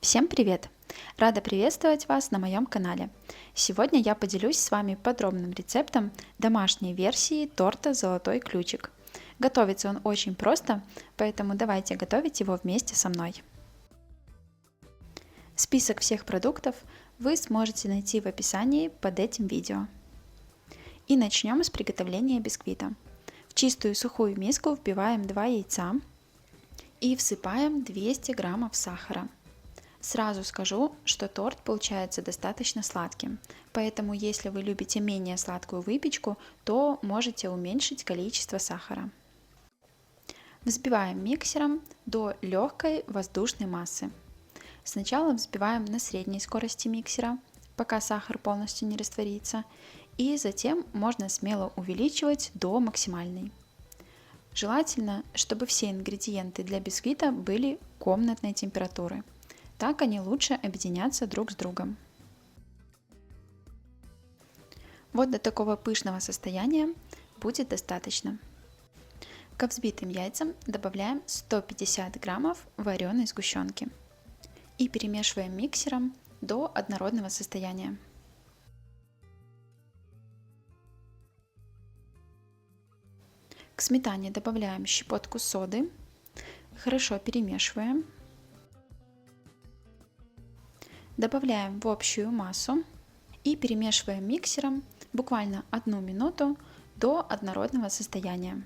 Всем привет! Рада приветствовать вас на моем канале. Сегодня я поделюсь с вами подробным рецептом домашней версии торта «Золотой ключик». Готовится он очень просто, поэтому давайте готовить его вместе со мной. Список всех продуктов вы сможете найти в описании под этим видео. И начнем с приготовления бисквита. В чистую сухую миску вбиваем 2 яйца и всыпаем 200 граммов сахара. Сразу скажу, что торт получается достаточно сладким, поэтому если вы любите менее сладкую выпечку, то можете уменьшить количество сахара. Взбиваем миксером до легкой воздушной массы. Сначала взбиваем на средней скорости миксера, пока сахар полностью не растворится, и затем можно смело увеличивать до максимальной. Желательно, чтобы все ингредиенты для бисквита были комнатной температуры. Так они лучше объединятся друг с другом. Вот до такого пышного состояния будет достаточно. Ко взбитым яйцам добавляем 150 граммов вареной сгущенки и перемешиваем миксером до однородного состояния. К сметане добавляем щепотку соды, хорошо перемешиваем. Добавляем в общую массу и перемешиваем миксером буквально 1 минуту до однородного состояния.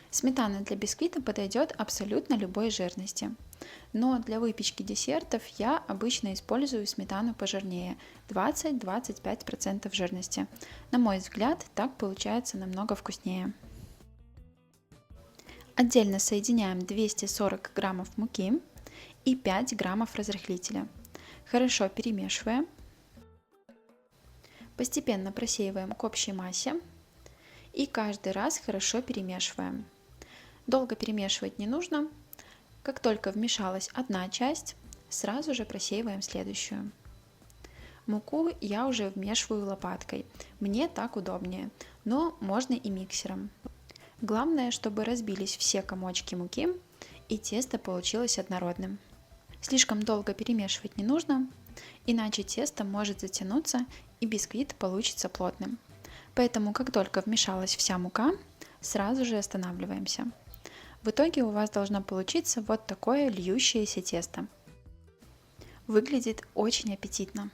Сметана для бисквита подойдет абсолютно любой жирности, но для выпечки десертов я обычно использую сметану пожирнее 20-25% жирности. На мой взгляд, так получается намного вкуснее. Отдельно соединяем 240 граммов муки и 5 граммов разрыхлителя. Хорошо перемешиваем. Постепенно просеиваем к общей массе и каждый раз хорошо перемешиваем. Долго перемешивать не нужно. Как только вмешалась одна часть, сразу же просеиваем следующую. Муку я уже вмешиваю лопаткой. Мне так удобнее, но можно и миксером. Главное, чтобы разбились все комочки муки и тесто получилось однородным. Слишком долго перемешивать не нужно, иначе тесто может затянуться и бисквит получится плотным. Поэтому, как только вмешалась вся мука, сразу же останавливаемся. В итоге у вас должно получиться вот такое льющееся тесто. Выглядит очень аппетитно.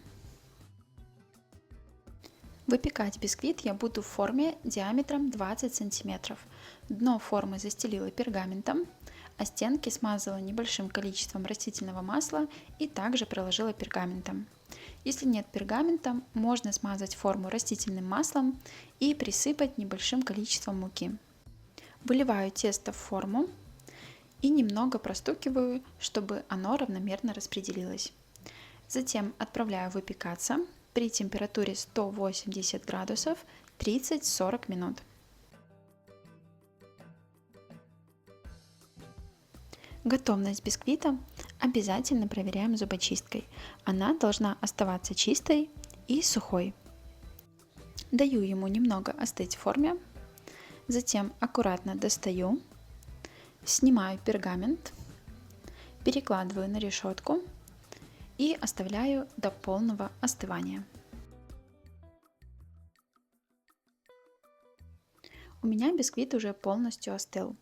Выпекать бисквит я буду в форме диаметром 20 см. Дно формы застелила пергаментом, а стенки смазала небольшим количеством растительного масла и также проложила пергаментом. Если нет пергамента, можно смазать форму растительным маслом и присыпать небольшим количеством муки. Выливаю тесто в форму и немного простукиваю, чтобы оно равномерно распределилось. Затем отправляю выпекаться при температуре 180 градусов 30-40 минут. Готовность бисквита обязательно проверяем зубочисткой. Она должна оставаться чистой и сухой. Даю ему немного остыть в форме. Затем аккуратно достаю, снимаю пергамент, перекладываю на решетку и оставляю до полного остывания. У меня бисквит уже полностью остыл.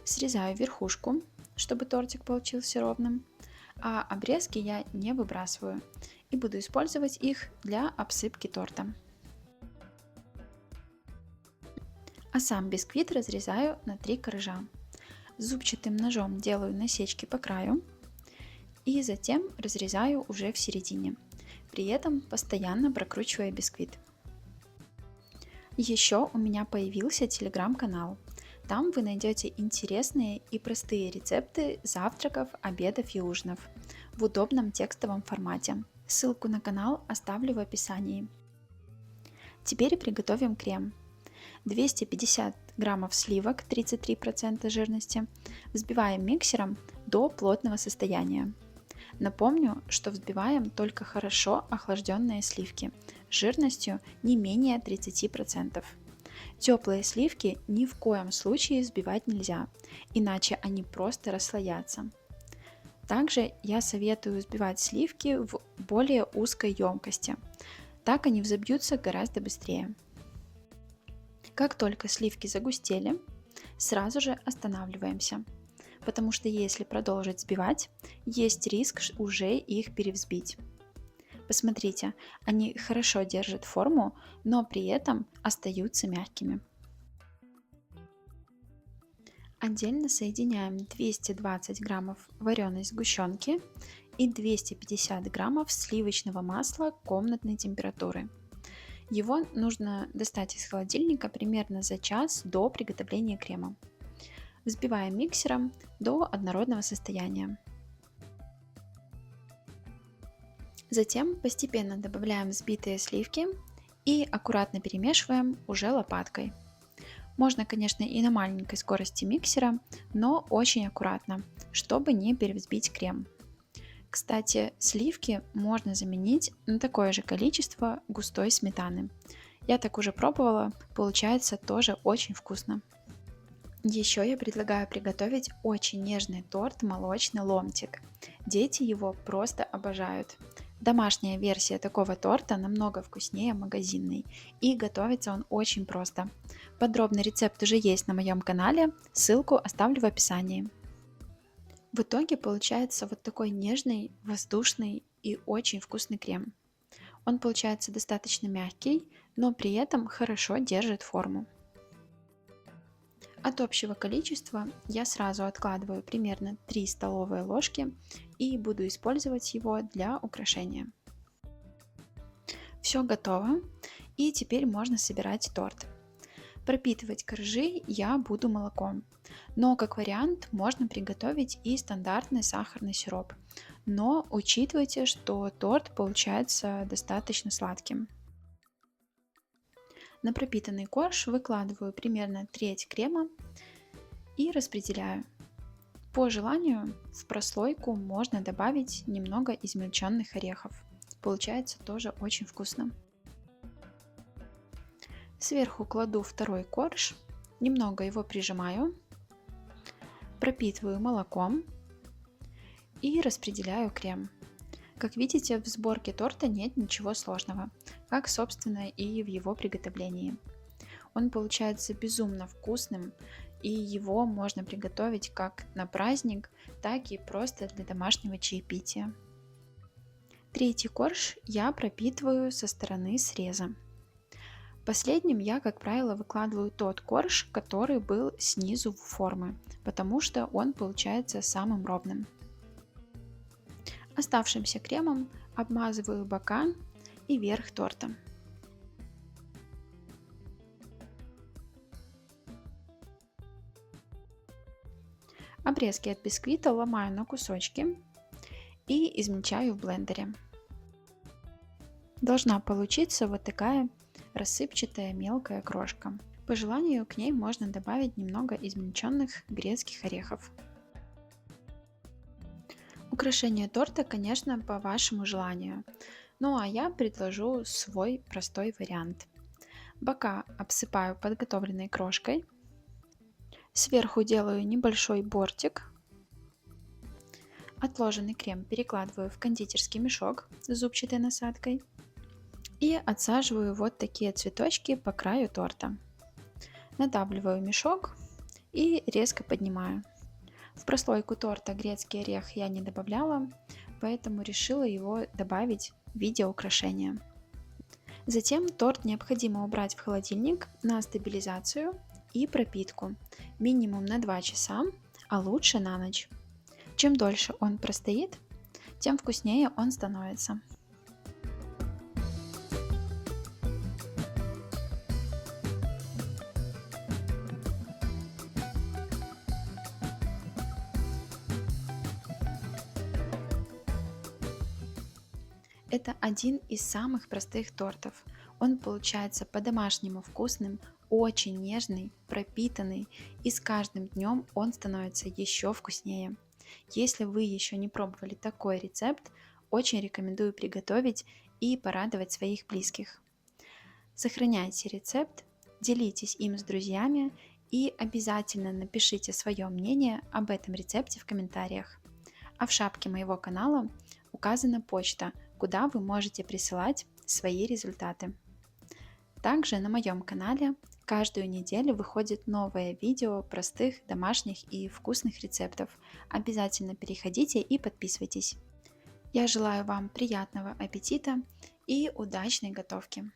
Срезаю верхушку, чтобы тортик получился ровным, а обрезки я не выбрасываю и буду использовать их для обсыпки торта. А сам бисквит разрезаю на 3 коржа. Зубчатым ножом делаю насечки по краю и затем разрезаю уже в середине, при этом постоянно прокручивая бисквит. Еще у меня появился телеграм-канал. Там вы найдете интересные и простые рецепты завтраков, обедов и ужинов в удобном текстовом формате. Ссылку на канал оставлю в описании. Теперь приготовим крем. 250 граммов сливок 33% жирности взбиваем миксером до плотного состояния. Напомню, что взбиваем только хорошо охлажденные сливки жирностью не менее 30%. Теплые сливки ни в коем случае взбивать нельзя, иначе они просто расслоятся. Также я советую взбивать сливки в более узкой емкости. Так они взобьются гораздо быстрее. Как только сливки загустели, сразу же останавливаемся, потому что если продолжить взбивать, есть риск уже их перевзбить. Посмотрите, они хорошо держат форму, но при этом остаются мягкими. Отдельно соединяем 220 граммов вареной сгущенки и 250 граммов сливочного масла комнатной температуры. Его нужно достать из холодильника примерно за час до приготовления крема. Взбиваем миксером до однородного состояния. Затем постепенно добавляем взбитые сливки и аккуратно перемешиваем уже лопаткой. Можно, конечно, и на маленькой скорости миксера, но очень аккуратно, чтобы не перевзбить крем. Кстати, сливки можно заменить на такое же количество густой сметаны. Я так уже пробовала, получается тоже очень вкусно. Еще я предлагаю приготовить очень нежный торт молочный ломтик. Дети его просто обожают. Домашняя версия такого торта намного вкуснее магазинной, и готовится он очень просто. Подробный рецепт уже есть на моем канале, ссылку оставлю в описании. В итоге получается вот такой нежный, воздушный и очень вкусный крем. Он получается достаточно мягкий, но при этом хорошо держит форму. От общего количества я сразу откладываю примерно 3 столовые ложки и буду использовать его для украшения. Все готово, и теперь можно собирать торт. Пропитывать коржи я буду молоком, но как вариант можно приготовить и стандартный сахарный сироп, но учитывайте, что торт получается достаточно сладким. На пропитанный корж выкладываю примерно треть крема и распределяю. По желанию в прослойку можно добавить немного измельченных орехов. Получается тоже очень вкусно. Сверху кладу второй корж, немного его прижимаю, пропитываю молоком и распределяю крем. Как видите, в сборке торта нет ничего сложного, как собственно и в его приготовлении. Он получается безумно вкусным, и его можно приготовить как на праздник, так и просто для домашнего чаепития. Третий корж я пропитываю со стороны среза. Последним я, как правило, выкладываю тот корж, который был снизу формы, потому что он получается самым ровным. Оставшимся кремом обмазываю бока и верх торта. Обрезки от бисквита ломаю на кусочки и измельчаю в блендере. Должна получиться вот такая рассыпчатая мелкая крошка. По желанию к ней можно добавить немного измельченных грецких орехов. Украшение торта, конечно, по вашему желанию, ну а я предложу свой простой вариант. Бока обсыпаю подготовленной крошкой, сверху делаю небольшой бортик, отложенный крем перекладываю в кондитерский мешок с зубчатой насадкой и отсаживаю вот такие цветочки по краю торта. Надавливаю мешок и резко поднимаю. В прослойку торта грецкий орех я не добавляла, поэтому решила его добавить в виде украшения. Затем торт необходимо убрать в холодильник на стабилизацию и пропитку минимум на 2 часа, а лучше на ночь. Чем дольше он простоит, тем вкуснее он становится. Это один из самых простых тортов. Он получается по-домашнему вкусным, очень нежный, пропитанный, и с каждым днем он становится еще вкуснее. Если вы еще не пробовали такой рецепт, очень рекомендую приготовить и порадовать своих близких. Сохраняйте рецепт, делитесь им с друзьями и обязательно напишите свое мнение об этом рецепте в комментариях. А в шапке моего канала указана почта, куда вы можете присылать свои результаты. Также на моем канале каждую неделю выходит новое видео простых, домашних и вкусных рецептов. Обязательно переходите и подписывайтесь. Я желаю вам приятного аппетита и удачной готовки!